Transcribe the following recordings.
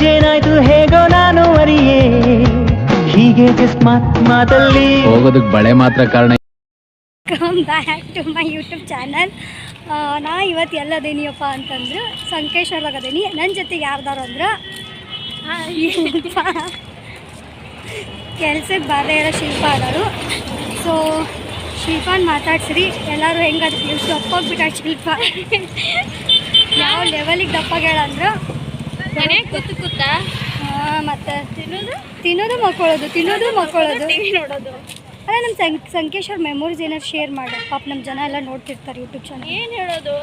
ಜೇನಾಯ್ತು ಹೇಗೋ ನಾನು ಅರಿಯೇ ಹೀಗೆ ಜಸ್ಟ್ ಮಾತಲ್ಲಿ ಹೋಗೋದಕ್ಕೆ ಬಳೆ ಮಾತ್ರ ಕಾರಣ. Welcome back to my YouTube channel. ನಾ ಇವತ್ತು ಎಲ್ಲದೇನಿಯಪ್ಪ ಅಂತಂದ್ರೆ ಸಂಕೇಶ್ವರದಾಗ ಅದೇನಿ. ನನ್ನ ಜೊತೆಗೆ ಯಾರ್ದಾರು ಅಂದ್ರೆ ಕೆಲ್ಸಕ್ಕೆ ಬಾರದೇ ಇರೋ ಶಿಲ್ಪ ಆದರು. ಸೊ ಶಿಲ್ಪಾನ್ ಮಾತಾಡ್ಸಿರಿ ಎಲ್ಲರೂ ಹೆಂಗದು ಎಷ್ಟು ದಪ್ಪಾಗ್ಬಿಟ್ಟಾಗ ಶಿಲ್ಪ ಯಾವ ಲೆವೆಲಿಗೆ ದಪ್ಪಾಗ್ಯಾಳ ಅಂದ್ರೆ ಕೂತ ಮತ್ತು ತಿನ್ನೋದು ಮಕ್ಕಳೋದು ನೋಡೋದು. ಅಲ್ಲ ನಮ್ಮ ಸಂಕೇಶ್ವರ್ ಮೆಮೊರೀಸ್ ಏನಾರು ಶೇರ್ ಮಾಡು. ಪಾಪ ನಮ್ಮ ಜನ ಎಲ್ಲ ನೋಡ್ತಿರ್ತಾರೆ ಯೂಟ್ಯೂಬ್ ಚಾನಲ್. ಏನು ಹೇಳೋದು,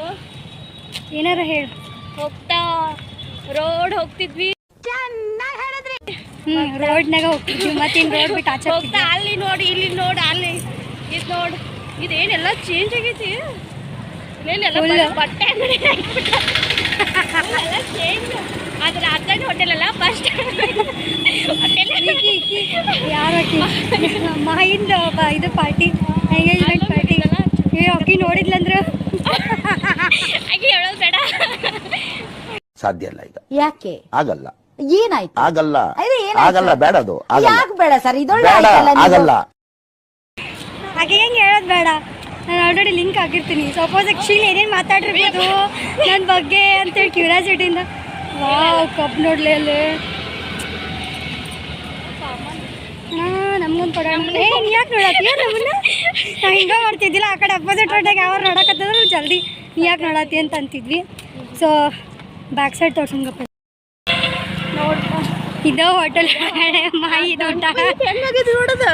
ಏನಾರ ಹೇಳು. ಹೋಗ್ತಾ ರೋಡ್ ಹೋಗ್ತಿದ್ವಿ, ಚೆನ್ನಾಗಿ ಹೇಳಿದ್ರಿ. ರೋಡ್ನಾಗ ಹೋಗ್ತಿದ್ವಿ, ಮತ್ತೇನು ರೋಡ್ ಬಿಟ್ಟು ಆಚೆ ಹೋಗ್ತಾ ಅಲ್ಲಿ ನೋಡಿ ಇಲ್ಲಿ ನೋಡಿ ಅಲ್ಲಿ ಇದು ನೋಡಿ ಇದೇನೆಲ್ಲ ಚೇಂಜ್ ಆಗೈತಿ. ಇಲ್ಲೆಲ್ಲ ಬಟ್ಟೆ ಅಂಗಡಿ ಎಲ್ಲ ಚೇಂಜ್. ಆದ್ರೆ ಅರ್ಧನ ಹೋಟೆಲ್ ಅಲ್ಲ, ಫಸ್ಟ್ ಯಾರಕ್ಕಿ ಮಾಯಿಂದ ಇದು ಪಾರ್ಟಿ ಎಂಗೇಜ್ಮೆಂಟ್ ಪಾರ್ಟಿ ಅಕ್ಕಿ ನೋಡಿದ್ಲಂದ್ರೆ ಹಾಗೆ ಹೇಳೋದು ಬೇಡ. ಸಾಧ್ಯ ಇಲ್ಲ ಈಗ. ಯಾಕೆ ಆಗಲ್ಲ, ಏನಾಯ್ತು? ಆಗಲ್ಲ, ಅದೇ ಏನಾಯ್ತು? ಆಗಲ್ಲ, ಬೇಡ, ಅದು ಯಾಕೆ ಬೇಡ ಸರ್? ಇದೊಳ್ಳೆ ಬೇಡ, ಆಗಲ್ಲ. ಹಾಗೆ ಹೆಂಗೆ ಹೇಳೋದು ಬೇಡ. ನಾನು ಆಲ್ರೆಡಿ ಲಿಂಕ್ ಆಗಿರ್ತೀನಿ. ಸಪೋಸ್ ಆ್ಯಕ್ಚುಲಿ ಏನೇನು ಮಾತಾಡಿರ್ಬೋದು ನನ್ನ ಬಗ್ಗೆ ಅಂತೇಳಿ ಕ್ಯೂರಿಯಾಸಿಟಿಯಿಂದ. ವಾವ್, ಕಪ್ ನೋಡ್ಲಿ ಅಲ್ಲಿ ನಮ್ಗೊಂದು ಕೊಡ. ನೀ ಯಾಕೆ ನೋಡತ್ತೀಯ ನಮ್ಮನ್ನ? ನಾವು ಹಿಂಗೆ ಮಾಡ್ತಿದ್ದಿಲ್ಲ. ಆ ಕಡೆ ಅಪೋಸಿಟ್ ರೋಡಾಗ ಯಾವ ನೋಡಕತ್ತಿದ್ರು ಜಲ್ದಿ ನೀ ಯಾಕೆ ನೋಡತ್ತಿ ಅಂತ ಅಂತಿದ್ವಿ. ಸೊ ಬ್ಯಾಕ್ ಸೈಡ್ ತೋರ್ಸಂಗಪ್ಪ ನೋಡ್ಪ, ಇದು ಹೋಟೆಲ್ ಮಾಯಿ ಇದು ಊಟ ನೋಡೋದು.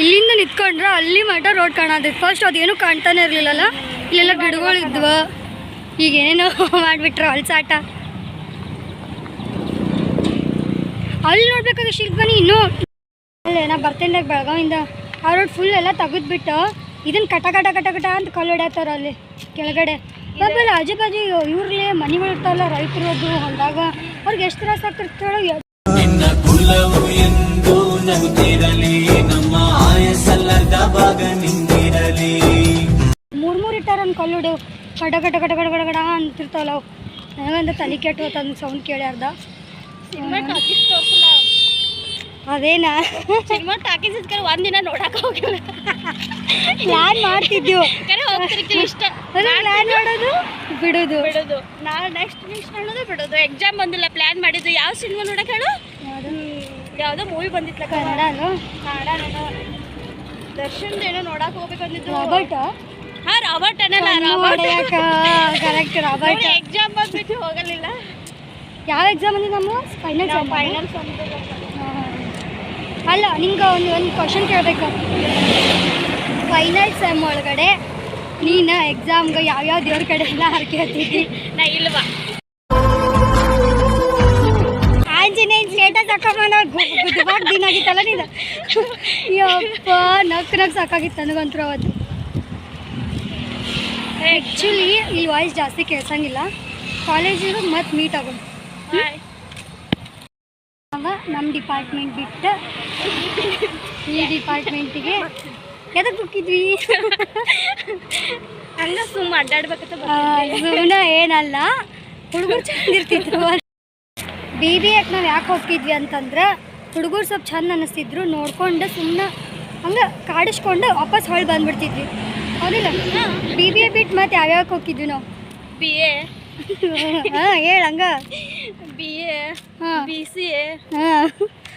ಇಲ್ಲಿಂದ ನಿಂತ್ಕೊಂಡ್ರೆ ಅಲ್ಲಿ ಮಠ ರೋಡ್ ಕಾಣತೈತೆ. ಫಸ್ಟ್ ಅದೇನು ಕಾಣ್ತಾನೆ ಇರಲಿಲ್ಲಲ್ಲ. ಇಲ್ಲೆಲ್ಲ ಗಿಡಗಳಿದ್ವು, ಈಗ ಏನೇನೋ ಮಾಡಿಬಿಟ್ರು ಅಲ್ಸಾಟ. ಅಲ್ಲಿ ನೋಡ್ಬೇಕಾದ್ರೆ ಶಿಲ್ಪನಿ ಇನ್ನೂ ಅಲ್ಲೇ ನಾ ಬರ್ತೇನೆ ಬೆಳಗಾವಿಂದ. ಆ ರೋಡ್ ಫುಲ್ ಎಲ್ಲ ತೆಗೆದ್ಬಿಟ್ಟು ಇದನ್ನ ಕಟ ಅಂತ ಕಲ್ಲು ಹೊಡ್ಯಾತಾರ ಅಲ್ಲಿ ಕೆಳಗಡೆ. ಆಮೇಲೆ ಆಜು ಬಾಜು ಇವ್ರಲ್ಲಿ ಮನೆಗಳು ಇರ್ತಾವಲ್ಲ, ರೈತರು ಅದು ಹೊಲದಾಗ ಅವ್ರಿಗೆ ಎಷ್ಟು ತ್ರಾಸ ಆಗ್ತಿರ್ತಾಳೋ. ಮೂರ್ ಇಟ್ಟಾರ ಒಂದು ಕಲ್ಲುಡು ಕಡ ಅಂತಿರ್ತಾವಲ್ಲ ಅವು. ನನಗಂತ ತಲೆ ಕೆಟ್ಟು ಹೋತಂದು ಸೌಂಡ್ ಕೇಳ್ಯಾರ್ದ. ಅದೇನಾ ಸಿನಿಮಾ ಟಾಕೀಸ್ ಒಂದಿನ ನೋಡಕ್ ಹೋಗಿಲ್ಲ. ಪ್ಲಾನ್ ಮಾಡ್ತಿದ್ವು, ಇಷ್ಟ ಪ್ಲಾನ್ ಮಾಡೋದು ಬಿಡೋದು. ನಾವು ನೆಕ್ಸ್ಟ್ ನೋಡೋದು ಬಿಡೋದು. ಎಕ್ಸಾಮ್ ಬಂದಿಲ್ಲ, ಪ್ಲಾನ್ ಮಾಡಿದ್ದು. ಯಾವ ಸಿನಿಮಾ ನೋಡಕ್ ಹೇಳು? ಯಾವುದೋ ಮೂವಿ ಬಂದಿತ್ತಲ್ಲ ಕನ್ನಡನು ದರ್ಶನ್ದು ಏನೋ ನೋಡಕ್ ಹೋಗ್ಬೇಕು ಅಂದಿದ್ದು. ರಾಬರ್ಟ್ ರಾಬರ್ಟ್ ಅನ್ನಲ್ಲ, ಕರೆಕ್ಟ್ ರಾಬರ್ಟ್. ಎಕ್ಸಾಮ್ ಬಂದ್ಬಿಟ್ಟು ಹೋಗಲಿಲ್ಲ. ಯಾವ ಎಕ್ಸಾಮ್ ಅಂದಿದ್ದು ನಮ್ಮ ಫೈನಲ್? ಅಲ್ಲ, ನಿಂಗೆ ಒಂದು ಕ್ವಶನ್ ಕೇಳಬೇಕು. ಫೈನಲ್ ಸೆಮ್ ಒಳಗಡೆ ನೀನು ಎಕ್ಸಾಮ್ಗೆ ಯಾವ್ಯಾವ ದೇವ್ರ ಕಡೆ ಎಲ್ಲ ಹರಕೆ ಹತ್ತಿದ್ದಿ? ನಾ ಇಲ್ವಾ ಆಂಜನೇಯ ಸ್ಟೇಟಸ್ ಹಾಕಮ್ಮ. ಗುದ್ದುಬಾರ್ದು ದಿನ ಆಗಿತ್ತಲ್ಲ ನೀನು. ಯಪ್ಪ ನಕ್ ಸಾಕಾಗಿತ್ತು ನನಗಂತೂ ಅವತ್ತು. ಆ್ಯಕ್ಚುಲಿ ಇಲ್ಲಿ ವಾಯ್ಸ್ ಜಾಸ್ತಿ ಕೇಳ್ಸಂಗಿಲ್ಲ. ಕಾಲೇಜಿಗೆ ಮತ್ತೆ ಮೀಟ್ ಆಗೋದು. ಆಗ ನಮ್ಮ ಡಿಪಾರ್ಟ್ಮೆಂಟ್ ಬಿಟ್ಟು ಈ ಡಿಪಾರ್ಟ್ಮೆಂಟಿಗೆ ಎದಕ್ಕೆ ಹೋಗಿದ್ವಿ? ಹಂಗೆ ಸುಮ್ಮ ಅಡ್ಡಾಡ್ಬೇಕಂತ. ಸುಮ್ಮನೆ ಏನಲ್ಲ, ಹುಡುಗರು ಚಂದಿರ್ತಿದ್ರು. BBAಗೆ ನಾವು ಯಾಕೆ ಹೋಗ್ತಿದ್ವಿ ಅಂತಂದ್ರೆ ಹುಡುಗರು ಸ್ವಲ್ಪ ಚಂದ ಅನ್ನಿಸ್ತಿದ್ರು. ನೋಡ್ಕೊಂಡು ಸುಮ್ಮನೆ ಹಂಗೆ ಕಾಡಿಸ್ಕೊಂಡು ವಾಪಸ್ ಹೊಳ್ಳಿ ಬಂದ್ಬಿಡ್ತಿದ್ವಿ. ಹೌದಿಲ್ಲ? BBA ಬಿಟ್ಟು ಮತ್ತೆ ಯಾವ್ಯಾವಕ್ಕೆ ಹೋಗಿದ್ವಿ ನಾವು? BA ಹೇಳ ಹಂಗ. BA BCA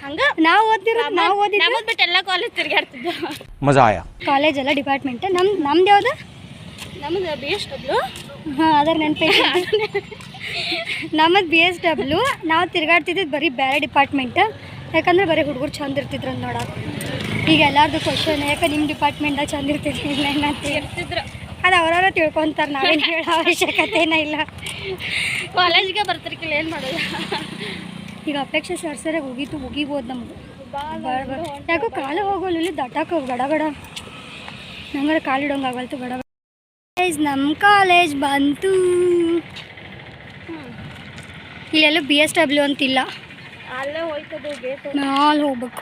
ಹಂಗ ನಾವು ಓದಿದ್ದು ಬಿಟ್ಟು ಎಲ್ಲ ಕಾಲೇಜ್ ತಿರ್ಗಾಡ್ತಿದ್ದ. ಮಜಾ ಆಯಾ. ಕಾಲೇಜ್ ಎಲ್ಲ ಡಿಪಾರ್ಟ್ಮೆಂಟ್ ನಮ್ದು ಯಾವ್ದು? ನಮ್ಮದು BSW. ಅದರ ನೆನಪೇ. ನಮ್ಮದು BSW. ನಾವು ತಿರ್ಗಾಡ್ತಿದ್ದು ಬರೀ ಬೇರೆ ಡಿಪಾರ್ಟ್ಮೆಂಟ್. ಯಾಕಂದ್ರೆ ಬರೀ ಹುಡುಗರು ಚಂದ ಇರ್ತಿದ್ರು ಅಂತ ನೋಡೋಕೆ. ಈಗ ಎಲ್ಲರದು ಕ್ವಶನ್, ಯಾಕೆ ನಿಮ್ಮ ಡಿಪಾರ್ಟ್ಮೆಂಟಾಗ ಚಂದ ಇರ್ತಿದ್ರು ಅಂತ ಇರ್ತಿದ್ರು. ಅದು ಅವರವರ ತಿಳ್ಕೊತಾರೆ, ನಾವೇನು ಹೇಳೋ ಅವಶ್ಯಕತೆನೇ ಇಲ್ಲ. ಕಾಲೇಜಿಗೆ ಬರ್ತಿರ್ಕಿಲ್ಲ, ಏನು ಮಾಡೋದು? ಈಗ ಅಪೇಕ್ಷೆ ಸರ್ ಮುಗಿಬೋದು ನಮ್ಗೆ. ಯಾಕೋ ಕಾಲು ಹೋಗೋಲ್ಲ, ದಟ್ಟಾಕ ಗಡ ನಂಗಾರ ಕಾಲು ಇಡೋಂಗೆ ಆಗಲ್ತು. ಗಡ ನಮ್ಮ ಕಾಲೇಜ್ ಬಂತು. ಇಲ್ಲೆಲ್ಲ BSW ಅಂತಿಲ್ಲ, ಅಲ್ಲೇ ಹೋಯ್ತದೆ ಗೇಟ್. ಅಲ್ಲಿ ಹೋಗ್ಬೇಕು.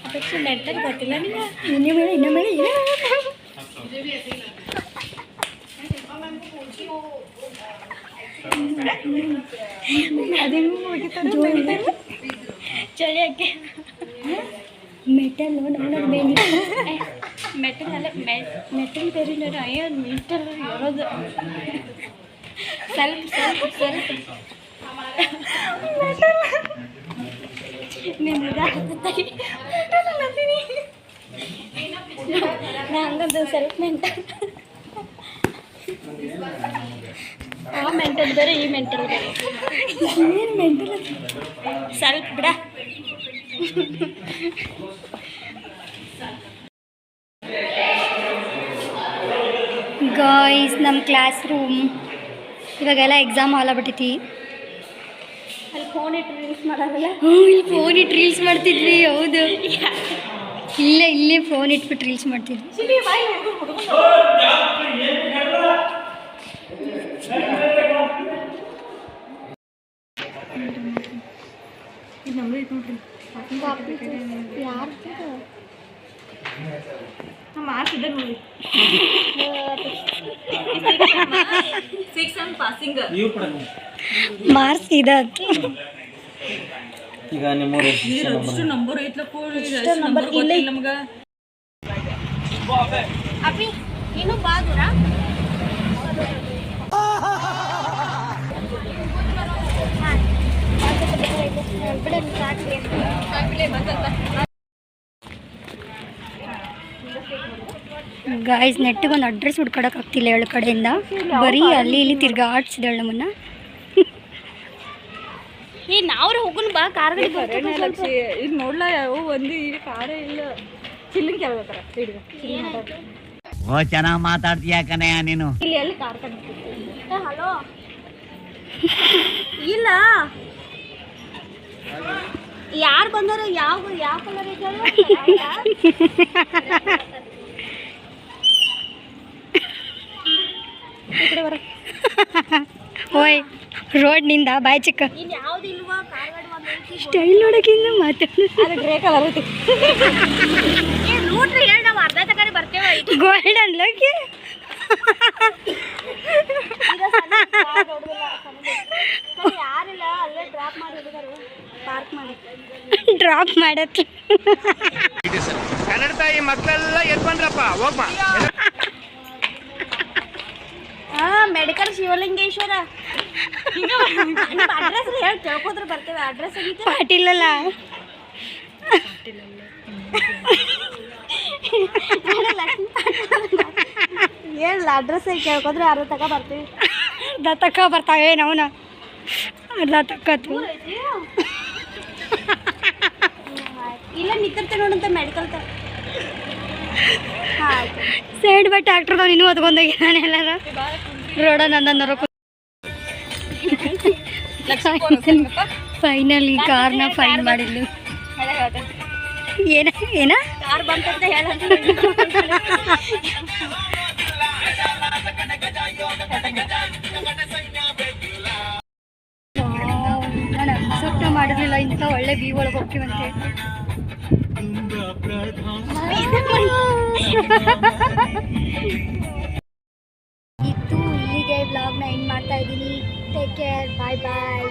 ಅಪೇಕ್ಷೆ ಮೆಂಟಲ್ ಗೊತ್ತಿಲ್ಲ ನಿಂಗೆ? ಇನ್ನೂ ಮೇಲೆ ಚಳಿ ಯಾಕೆ ಮೆಟಲ್ ನೋಡೋದು ಬೇನಿ ಮೆಟಲ್ ಅಲ್ಲ ಮೆಟಲ್ ಬೇರೆ ನೋಡಿ ಅಯ್ಯೋ ಮೆಟಲ್ ಇರೋದು ಸ್ವಲ್ಪ ನಿಮ್ಗೆ ಹಂಗಂತ ಸ್ವಲ್ಪ ಮೆಂಟಲ್ ಆ ಮೆಂಟಲ್ ಬೇರೆ ಈ ಮೆಂಟಲ್ ಬೇರೆ ಏನು ಮೆಂಟಲ್ ಸ್ವಲ್ಪ ಬಿಡ ಗಾಯ್ಸ್ ನಮ್ಮ ಕ್ಲಾಸ್ ರೂಮ್ ಇವಾಗೆಲ್ಲ ಎಕ್ಸಾಮ್ ಹಾಲ್ ಆಗ್ಬಿಟ್ಟೈತಿ. ಅಲ್ಲಿ ಫೋನ್ ಇಟ್ಟು ರೀಲ್ಸ್ ಮಾಡೋದಲ್ಲ ಇಲ್ಲಿ ಫೋನ್ ಇಟ್ಟು ರೀಲ್ಸ್ ಮಾಡ್ತಿದ್ವಿ. ಹೌದು, ಇಲ್ಲೇ ಫೋನ್ ಇಟ್ಬಿಟ್ಟು ರೀಲ್ಸ್ ಮಾಡ್ತಿದ್ವಿ. ಮಾಡ್ತಿದ್ದೆ ನೋಡಿ ಪಾಸಿಂಗ್ ಮಾರ್ಕ್ಸ್ ಇದೆ ಈಗ ನಿಮ್ಮೂರು ನಂಬರ್ ಐತ್ಲಪ್ಪ ನಂಬರ್ ಇಲ್ಲ ನಮ್ಗೆ ಅಪ್ಪಿ ಇನ್ನೂ ಬಾ ದೂರ ಗಾಯ್ಸ್ ನೆಟ್ಟಿಗೆ ಒಂದು ಅಡ್ರೆಸ್ ಹುಡ್ಕೊಡೋಕ್ಕಾಗ್ತಿಲ್ಲ 7 ಕಡೆಯಿಂದ. ಬರೀ ಅಲ್ಲಿ ಇಲ್ಲಿ ತಿರ್ಗಾಡ್ಸಿದಳು ನಮ್ಮನ್ನ. ಈ ನಾವ್ರೆ ಹೋಗುನ್ ಬಾ ಕಾರ್ ಇಲ್ಲಿ ನೋಡ್ಲ ಯಾವ ಒಂದು ಈಗ ಕಾರೇ ಇಲ್ಲ. ಚಿಲ್ಲಿಂಗ್ ಕೇಳ್ಬೇಕಾರ ಓ ಚೆನ್ನಾಗಿ ಮಾತಾಡ್ತೀಯ ಕಣಯ್ಯ ನೀನು. ಇಲ್ಲಿ ಎಲ್ಲಿ ಕಾರ್ ಹಲೋ ಇಲ್ಲ ಯಾರು ಬಂದಾರ ಯಾವ ಕಲರ್ ಓಯ್ ರೋಡ್ನಿಂದ ಬಾಯ್ ಚಿಕ್ಕ ಇಲ್ಲಿ ಯಾವ್ದು ಇಲ್ವಾ ಕಾರ್ ಸ್ಟೈಲ್ ನೋಡೋಕ್ಕಿಂತ ಮಾತಾಡ ಗ್ರೇ ಕಲರ್ ಐತಿ. ನೋಡ್ರಿ ಹೇಳಿ ನಾವು ಅರ್ಧ ತಗಾರಿ ಬರ್ತೇವೆ ಗೋಲ್ಡನ್ ಲೋಕಿ ಯಾರಿಲ್ಲ ಅಲ್ಲೇ ಡ್ರಾಪ್ ಮಾಡಿ ಹೋಗಿದಾರೆ ಪಾರ್ಕ್ ಮಾಡಿ ಡ್ರಾಪ್ ಮಾಡತ್ತೆ. ಕನ್ನಡ ತಾಯಿ ಮಕ್ಕಳೆಲ್ಲ ಎದ್ ಬಂದ್ರಪ್ಪ ಹೋಗ್ಮ. ಮೆಡಿಕಲ್ ಶಿವಲಿಂಗೇಶ್ವರ ಅಡ್ರೆಸ್ ಹೇಳಿ ಕೇಳ್ಕೋದ್ರೆ ಬರ್ತೇವೆ. ಅಡ್ರೆಸ್ ಆಗಿತ್ತು ಪಾಟೀಲ್ ಅಲ್ಲ ಏನಿಲ್ಲ ಅಡ್ರೆಸ್ ಕೇಳ್ಕೋದ್ರೆ ಅರ್ಧ ತಗ ಬರ್ತೀವಿ. ಅರ್ಧ ತಕ್ಕ ಬರ್ತಾವೆ ನಾವನ ಅರ್ಧ ತಕ್ಕತ್ತು. ಇಲ್ಲ ನಿಂತಿರ್ತೆ ನೋಡಂತ ಮೆಡಿಕಲ್ ತ ಸೈಡ್ ಬೈ ಟ್ಯಾಕ್ಟರ್ದವ್ ಇನ್ನೂ ಹೊತ್ಕೊಂಡೋಗಿ ನಾನು ಎಲ್ಲಾರ ರೋಡ ನಂದನ್ನೋರ ಫೈನಲಿ ಕಾರ್ನ ಫೈನ್ ಮಾಡಿದ್ಲು. ಏನ ಕಾರ್ ಬಂತಂತ ಹೇಳ ನಾನು ಅಕ್ಸೆಪ್ಟ್ ಮಾಡಿರ್ಲಿಲ್ಲ ಇಂಥ ಒಳ್ಳೆ ಬಿ ಒಳಗೆ ಹೋಗ್ತೀವಂತೆ. ಇತ್ತು ಇಲ್ಲಿಗೆ ವ್ಲಾಗ್ನ ಎಂಡ್ ಮಾಡ್ತಾ ಇದ್ದೀನಿ. ಟೇಕ್ ಕೇರ್, ಬಾಯ್ ಬಾಯ್.